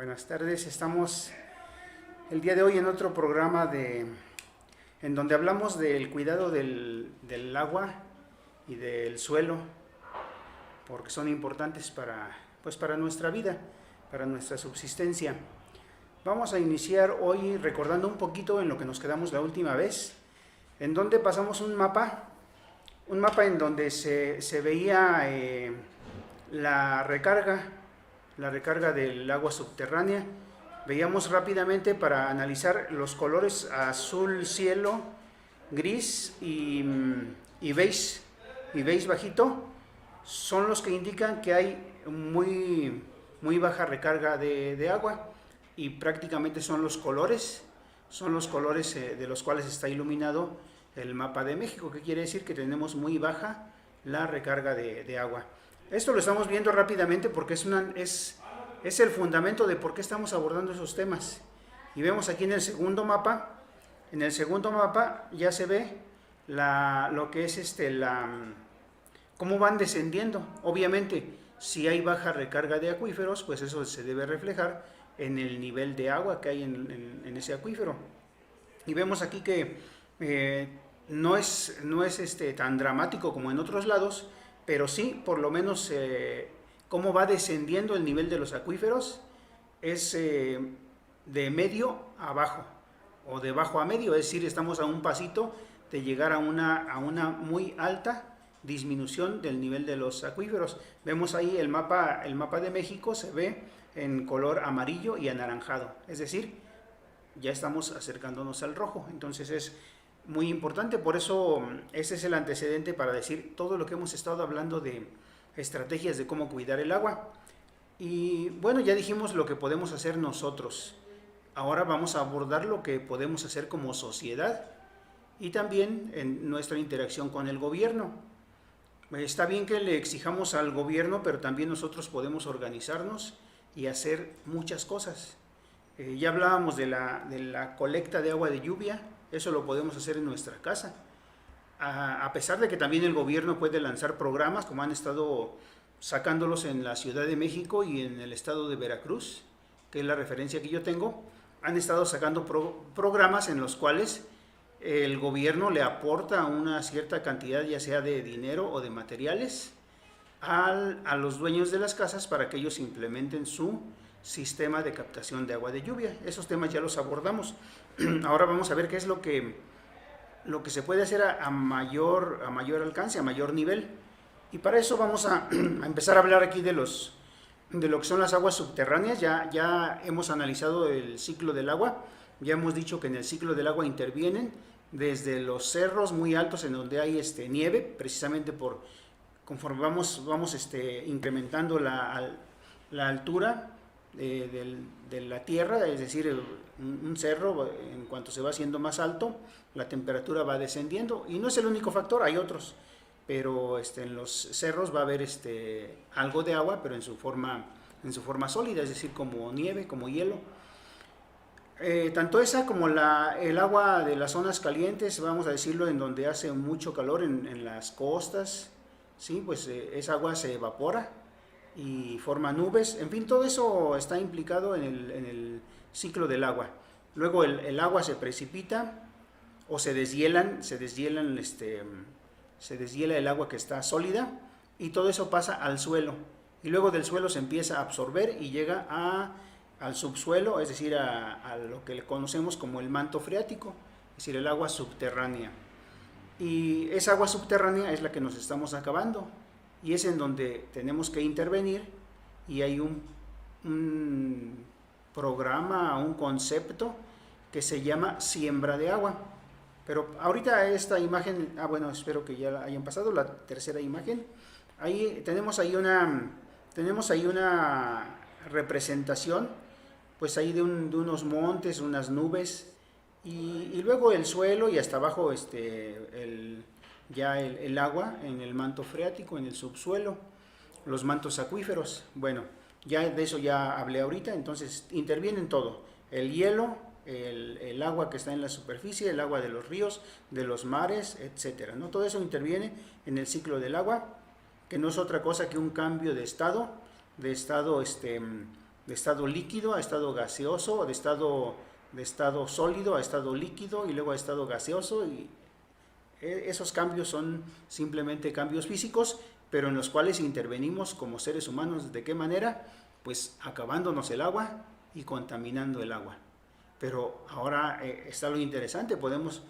Buenas tardes, estamos el día de hoy en otro programa en donde hablamos del cuidado del agua y del suelo, porque son importantes para nuestra vida, para nuestra subsistencia. Vamos a iniciar hoy recordando un poquito en lo que nos quedamos la última vez, en donde pasamos un mapa en donde se veía la recarga del agua subterránea. Veíamos rápidamente para analizar los colores azul cielo, gris y beige bajito, son los que indican que hay muy baja recarga de agua, y prácticamente son los colores de los cuales está iluminado el mapa de México, que quiere decir que tenemos muy baja la recarga de agua. Esto lo estamos viendo rápidamente porque es el fundamento de por qué estamos abordando esos temas. Y vemos aquí en el segundo mapa ya se ve lo que es cómo van descendiendo. Obviamente, si hay baja recarga de acuíferos, pues eso se debe reflejar en el nivel de agua que hay en ese acuífero. Y vemos aquí que no es tan dramático como en otros lados, pero sí, por lo menos, cómo va descendiendo el nivel de los acuíferos es de medio a bajo, o de bajo a medio, es decir, estamos a un pasito de llegar a una muy alta disminución del nivel de los acuíferos. Vemos ahí el mapa de México, se ve en color amarillo y anaranjado, es decir, ya estamos acercándonos al rojo. Entonces es muy importante, por eso ese es el antecedente para decir todo lo que hemos estado hablando de estrategias de cómo cuidar el agua. Y bueno, ya dijimos lo que podemos hacer nosotros. Ahora vamos a abordar lo que podemos hacer como sociedad y también en nuestra interacción con el gobierno. Está bien que le exijamos al gobierno, pero también nosotros podemos organizarnos y hacer muchas cosas. Ya hablábamos de la colecta de agua de lluvia. Eso lo podemos hacer en nuestra casa. A pesar de que también el gobierno puede lanzar programas, como han estado sacándolos en la Ciudad de México y en el estado de Veracruz, que es la referencia que yo tengo, han estado sacando programas en los cuales el gobierno le aporta una cierta cantidad, ya sea de dinero o de materiales, a los dueños de las casas para que ellos implementen su sistema de captación de agua de lluvia. Esos temas ya los abordamos. Ahora vamos a ver qué es lo que se puede hacer a mayor alcance, a mayor nivel. Y para eso vamos a empezar a hablar aquí de lo que son las aguas subterráneas. Ya hemos analizado el ciclo del agua. Ya hemos dicho que en el ciclo del agua intervienen desde los cerros muy altos en donde hay nieve, precisamente conforme vamos incrementando la altura de la tierra, es decir, un cerro, en cuanto se va haciendo más alto, la temperatura va descendiendo, y no es el único factor, hay otros, pero en los cerros va a haber algo de agua, pero en su forma sólida, es decir, como nieve, como hielo. Tanto esa como el agua de las zonas calientes, vamos a decirlo, en donde hace mucho calor, en las costas, ¿sí? Pues esa agua se evapora y forma nubes. En fin, todo eso está implicado en el ciclo del agua. Luego el agua se precipita o se deshiela el agua que está sólida, y todo eso pasa al suelo, y luego del suelo se empieza a absorber y llega al subsuelo, es decir, a lo que conocemos como el manto freático, es decir, el agua subterránea. Y esa agua subterránea es la que nos estamos acabando, y es en donde tenemos que intervenir, y hay un programa, un concepto que se llama siembra de agua. Pero ahorita esta imagen, bueno, espero que ya hayan pasado la tercera imagen. Ahí tenemos ahí una representación, pues ahí de unos montes, unas nubes, y luego el suelo, y hasta abajo el agua en el manto freático, en el subsuelo, los mantos acuíferos. Bueno, ya de eso ya hablé ahorita. Entonces intervienen todo: el hielo, el agua que está en la superficie, el agua de los ríos, de los mares, etcétera, ¿no? Todo eso interviene en el ciclo del agua, que no es otra cosa que un cambio de estado estado líquido a estado gaseoso, o de estado sólido a estado líquido y luego a estado gaseoso. Y esos cambios son simplemente cambios físicos, pero en los cuales intervenimos como seres humanos. ¿De qué manera? Pues acabándonos el agua y contaminando el agua. Pero ahora está lo interesante, podemos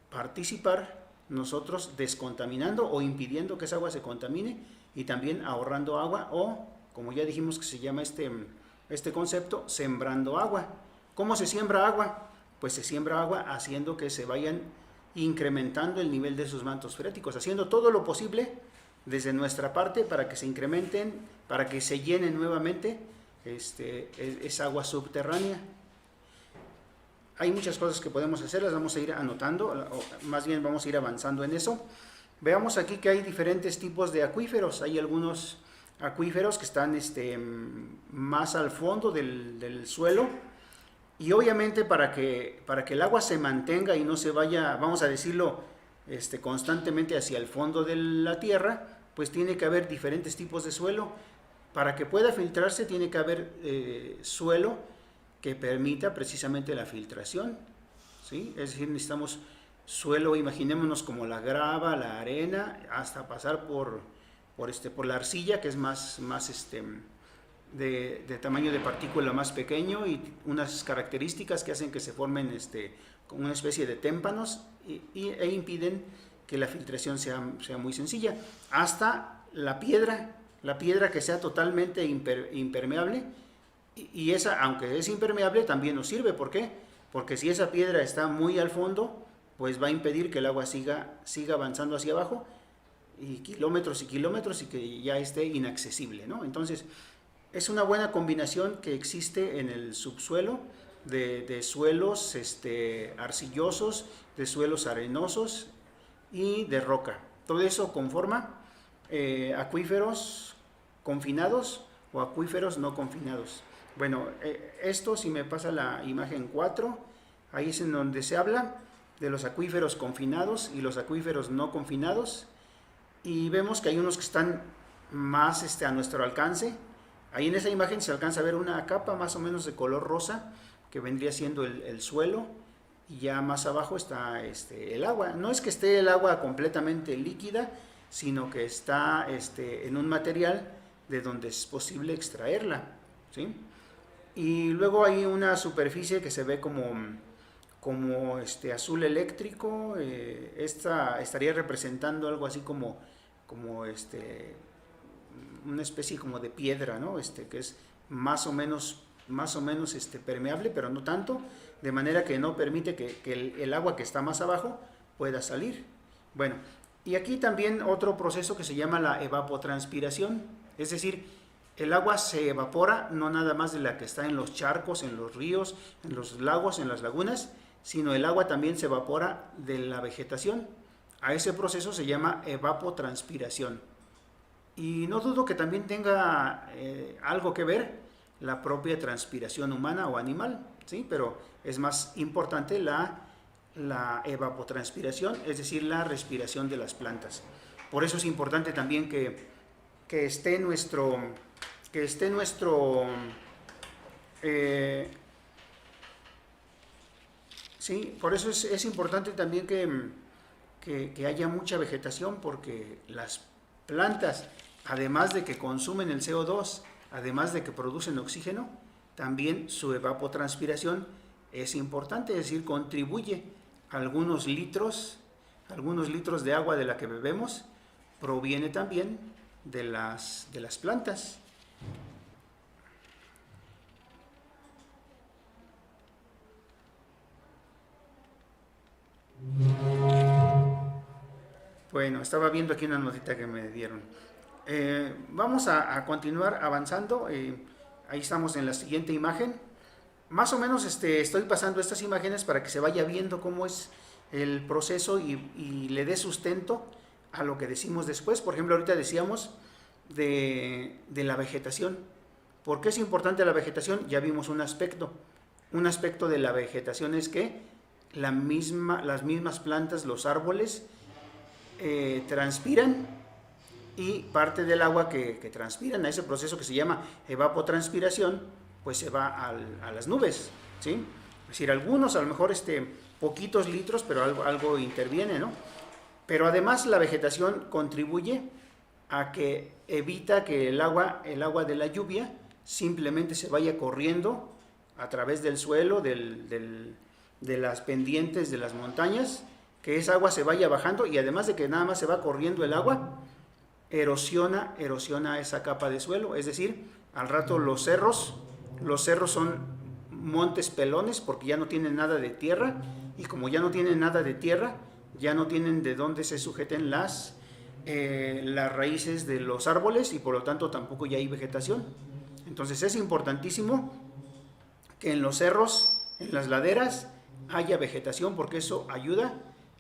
participar nosotros descontaminando o impidiendo que esa agua se contamine y también ahorrando agua, o como ya dijimos que se llama este concepto, sembrando agua. ¿Cómo se siembra agua? Pues se siembra agua haciendo que se vayan incrementando el nivel de sus mantos freáticos, haciendo todo lo posible desde nuestra parte para que se incrementen, para que se llenen nuevamente esa agua subterránea. Hay muchas cosas que podemos hacer, las vamos a ir anotando, o más bien vamos a ir avanzando en eso. Veamos aquí que hay diferentes tipos de acuíferos. Hay algunos acuíferos que están más al fondo del suelo, y obviamente para que el agua se mantenga y no se vaya, vamos a decirlo, constantemente hacia el fondo de la tierra, pues tiene que haber diferentes tipos de suelo. Para que pueda filtrarse tiene que haber suelo que permita precisamente la filtración, ¿sí? Es decir, necesitamos suelo, imaginémonos como la grava, la arena, hasta pasar por la arcilla, que es más de tamaño de partícula más pequeño, y unas características que hacen que se formen como una especie de témpanos e impiden que la filtración sea muy sencilla, hasta la piedra que sea totalmente impermeable. Y esa, aunque es impermeable, también nos sirve. ¿Por qué? Porque si esa piedra está muy al fondo, pues va a impedir que el agua siga avanzando hacia abajo, y kilómetros y que ya esté inaccesible, ¿no? Entonces, es una buena combinación que existe en el subsuelo de suelos arcillosos, de suelos arenosos y de roca. Todo eso conforma acuíferos confinados o acuíferos no confinados. Bueno, esto, si me pasa la imagen 4, ahí es en donde se habla de los acuíferos confinados y los acuíferos no confinados, y vemos que hay unos que están más a nuestro alcance. Ahí en esa imagen se alcanza a ver una capa más o menos de color rosa, que vendría siendo el suelo, y ya más abajo está el agua. No es que esté el agua completamente líquida, sino que está en un material de donde es posible extraerla, ¿sí? Y luego hay una superficie que se ve como azul eléctrico. Esta estaría representando algo así como una especie como de piedra, ¿no? Que es más o menos permeable, pero no tanto, de manera que no permite que el agua que está más abajo pueda salir. Bueno, y aquí también otro proceso que se llama la evapotranspiración, es decir, el agua se evapora no nada más de la que está en los charcos, en los ríos, en los lagos, en las lagunas, sino el agua también se evapora de la vegetación. A ese proceso se llama evapotranspiración. Y no dudo que también tenga algo que ver la propia transpiración humana o animal, ¿sí? Pero es más importante la evapotranspiración, es decir, la respiración de las plantas. Por eso es importante también que esté nuestro sí, por eso es importante también que haya mucha vegetación, porque las plantas, además de que consumen el CO2, además de que producen oxígeno, también su evapotranspiración es importante, es decir, contribuye a algunos litros de agua de la que bebemos, proviene también de las plantas. Bueno, estaba viendo aquí una notita que me dieron. Vamos a continuar avanzando. Ahí estamos en la siguiente imagen. Más o menos estoy pasando estas imágenes para que se vaya viendo cómo es el proceso y le dé sustento a lo que decimos después. Por ejemplo, ahorita decíamos de la vegetación. ¿Por qué es importante la vegetación? Ya vimos un aspecto. Un aspecto de la vegetación es que las mismas plantas, los árboles, transpiran, y parte del agua que transpiran a ese proceso que se llama evapotranspiración, pues se va a las nubes, ¿sí? Es decir, algunos a lo mejor poquitos litros, pero algo interviene, ¿no? Pero además la vegetación contribuye a que evita que el agua de la lluvia simplemente se vaya corriendo a través del suelo, de las pendientes de las montañas, que esa agua se vaya bajando, y además de que nada más se va corriendo el agua, erosiona esa capa de suelo. Es decir, al rato los cerros son montes pelones porque ya no tienen nada de tierra, y como ya no tienen nada de tierra, ya no tienen de dónde se sujeten las raíces de los árboles, y por lo tanto tampoco ya hay vegetación. Entonces es importantísimo que en los cerros, en las laderas, haya vegetación, porque eso ayuda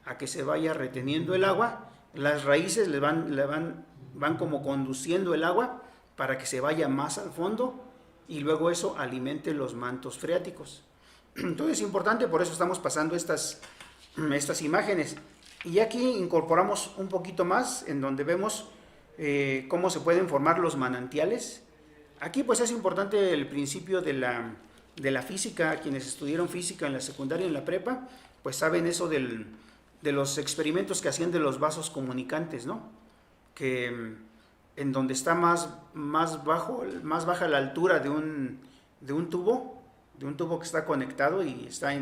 a que se vaya reteniendo el agua. Las raíces van como conduciendo el agua para que se vaya más al fondo, y luego eso alimente los mantos freáticos. Entonces es importante, por eso estamos pasando estas imágenes. Y aquí incorporamos un poquito más, en donde vemos cómo se pueden formar los manantiales. Aquí pues es importante el principio de la física. Quienes estudiaron física en la secundaria y en la prepa, pues saben eso de los experimentos que hacían de los vasos comunicantes, ¿no? Que en donde está más baja la altura de un tubo que está conectado y está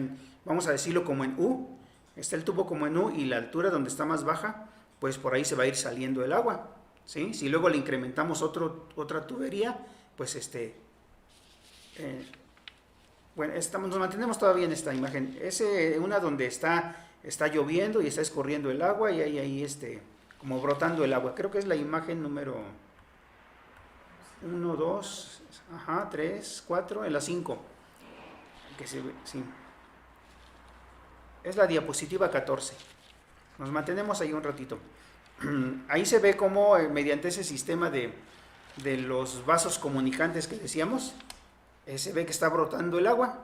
vamos a decirlo como en U, está el tubo como en U, y la altura donde está más baja, pues por ahí se va a ir saliendo el agua, ¿sí? Si luego le incrementamos otra tubería, pues bueno, nos mantenemos todavía en esta imagen. Una donde está lloviendo y está escurriendo el agua, y hay ahí como brotando el agua. Creo que es la imagen número 1, 2, 3, 4, en la 5. Que se ve, sí. Es la diapositiva 14. Nos mantenemos ahí un ratito. Ahí se ve cómo mediante ese sistema de los vasos comunicantes que decíamos, se ve que está brotando el agua.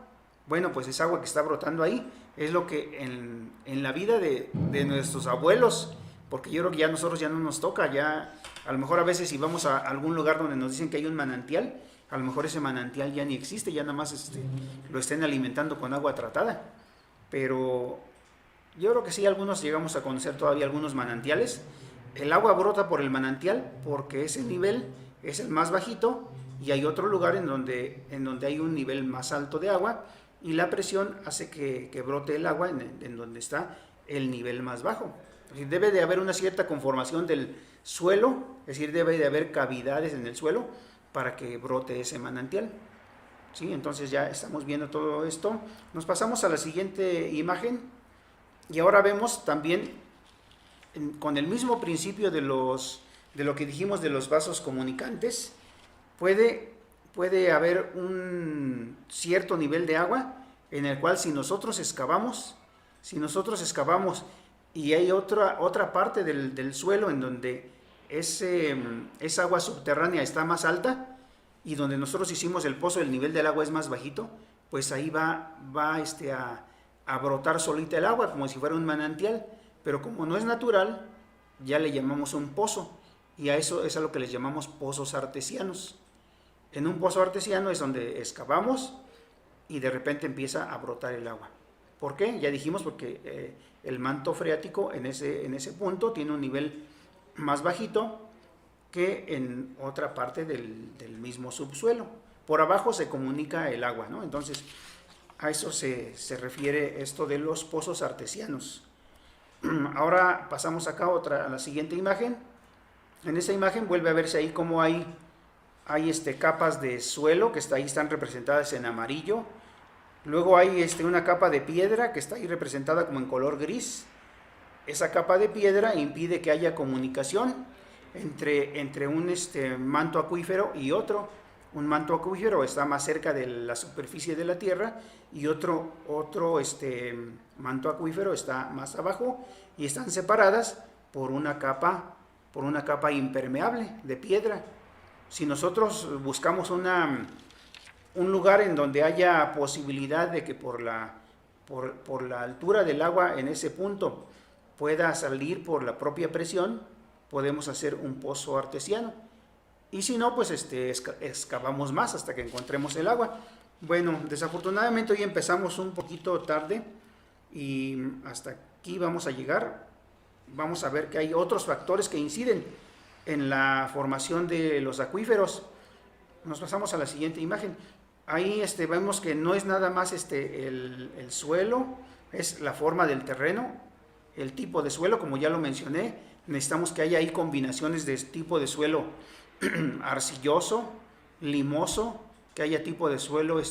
Bueno, pues esa agua que está brotando ahí es lo que en la vida de nuestros abuelos, porque yo creo que ya a nosotros ya no nos toca, ya a lo mejor a veces si vamos a algún lugar donde nos dicen que hay un manantial, a lo mejor ese manantial ya ni existe, ya nada más lo estén alimentando con agua tratada. Pero yo creo que sí, algunos llegamos a conocer todavía algunos manantiales. El agua brota por el manantial porque ese nivel es el más bajito, y hay otro lugar en donde hay un nivel más alto de agua, y la presión hace que brote el agua en donde está el nivel más bajo. Debe de haber una cierta conformación del suelo, es decir, debe de haber cavidades en el suelo para que brote ese manantial. ¿Sí? Entonces ya estamos viendo todo esto. Nos pasamos a la siguiente imagen, y ahora vemos también con el mismo principio de lo que dijimos de los vasos comunicantes. Puede haber un cierto nivel de agua en el cual si nosotros excavamos y hay otra parte del suelo en donde esa agua subterránea está más alta, y donde nosotros hicimos el pozo, el nivel del agua es más bajito, pues ahí va a brotar solita el agua, como si fuera un manantial. Pero como no es natural, ya le llamamos un pozo, y a eso es a lo que les llamamos pozos artesianos. En un pozo artesiano es donde excavamos y de repente empieza a brotar el agua. ¿Por qué? Ya dijimos, porque el manto freático en ese punto tiene un nivel más bajito que en otra parte del mismo subsuelo. Por abajo se comunica el agua, ¿no? Entonces, a eso se refiere esto de los pozos artesianos. Ahora pasamos acá a la siguiente imagen. En esa imagen vuelve a verse ahí cómo hay capas de suelo que ahí están representadas en amarillo. Luego hay una capa de piedra que está ahí representada como en color gris. Esa capa de piedra impide que haya comunicación entre un manto acuífero y otro. Un manto acuífero está más cerca de la superficie de la tierra, y otro manto acuífero está más abajo, y están separadas por una capa impermeable de piedra. Si nosotros buscamos un lugar en donde haya posibilidad de que por la altura del agua en ese punto pueda salir por la propia presión, podemos hacer un pozo artesiano. y si no, pues excavamos más hasta que encontremos el agua. Bueno, desafortunadamente hoy empezamos un poquito tarde y hasta aquí vamos a llegar. Vamos a ver que hay otros factores que inciden en la formación de los acuíferos. Nos pasamos a la siguiente imagen. Ahí vemos que no es nada más el suelo, es la forma del terreno, el tipo de suelo, como ya lo mencioné. Necesitamos que haya ahí combinaciones de tipo de suelo arcilloso, limoso, que haya tipo de suelo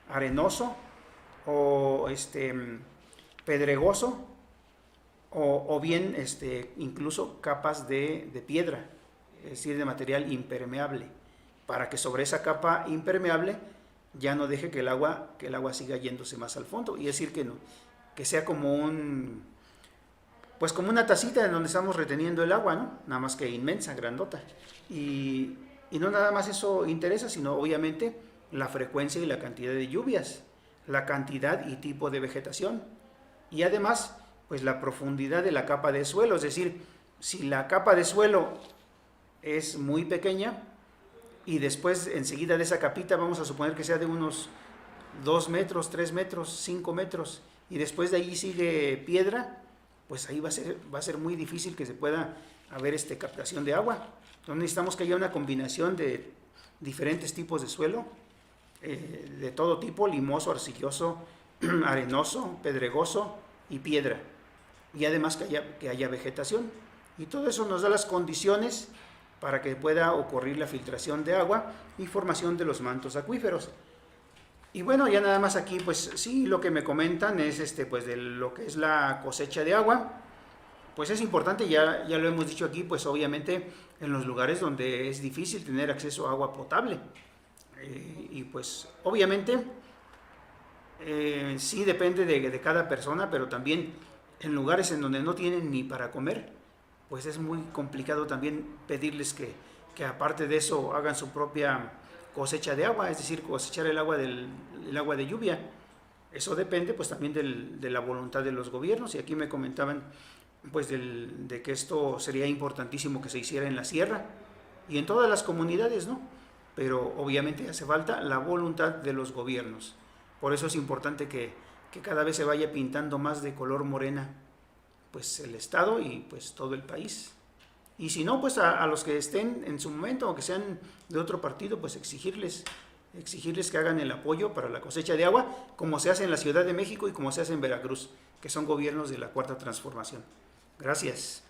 arenoso o pedregoso, o bien incluso capas de piedra, es decir, de material impermeable, para que sobre esa capa impermeable ya no deje que el agua siga yéndose más al fondo, y es decir que no, que sea como pues como una tacita en donde estamos reteniendo el agua, ¿no? Nada más que inmensa, grandota. Y no nada más eso interesa, sino obviamente la frecuencia y la cantidad de lluvias, la cantidad y tipo de vegetación, y además pues la profundidad de la capa de suelo, es decir, si la capa de suelo es muy pequeña y después enseguida de esa capita vamos a suponer que sea de unos 2 metros, 3 metros, 5 metros, y después de ahí sigue piedra, pues ahí va a ser muy difícil que se pueda haber captación de agua. Entonces necesitamos que haya una combinación de diferentes tipos de suelo, de todo tipo, limoso, arcilloso, arenoso, pedregoso y piedra. Y además que haya vegetación. Y todo eso nos da las condiciones para que pueda ocurrir la filtración de agua y formación de los mantos acuíferos. Y bueno, ya nada más aquí, pues sí, lo que me comentan es pues de lo que es la cosecha de agua. Pues es importante, ya lo hemos dicho aquí, pues obviamente en los lugares donde es difícil tener acceso a agua potable. Y pues obviamente sí depende de cada persona, pero también en lugares en donde no tienen ni para comer, pues es muy complicado también pedirles que aparte de eso hagan su propia cosecha de agua, es decir, cosechar el agua de lluvia. Eso depende pues también de la voluntad de los gobiernos, y aquí me comentaban pues de que esto sería importantísimo que se hiciera en la sierra y en todas las comunidades, ¿no? Pero obviamente hace falta la voluntad de los gobiernos. Por eso es importante que cada vez se vaya pintando más de color morena pues el estado y pues todo el país. Y si no, pues a los que estén en su momento o que sean de otro partido, pues exigirles que hagan el apoyo para la cosecha de agua, como se hace en la Ciudad de México y como se hace en Veracruz, que son gobiernos de la Cuarta Transformación. Gracias.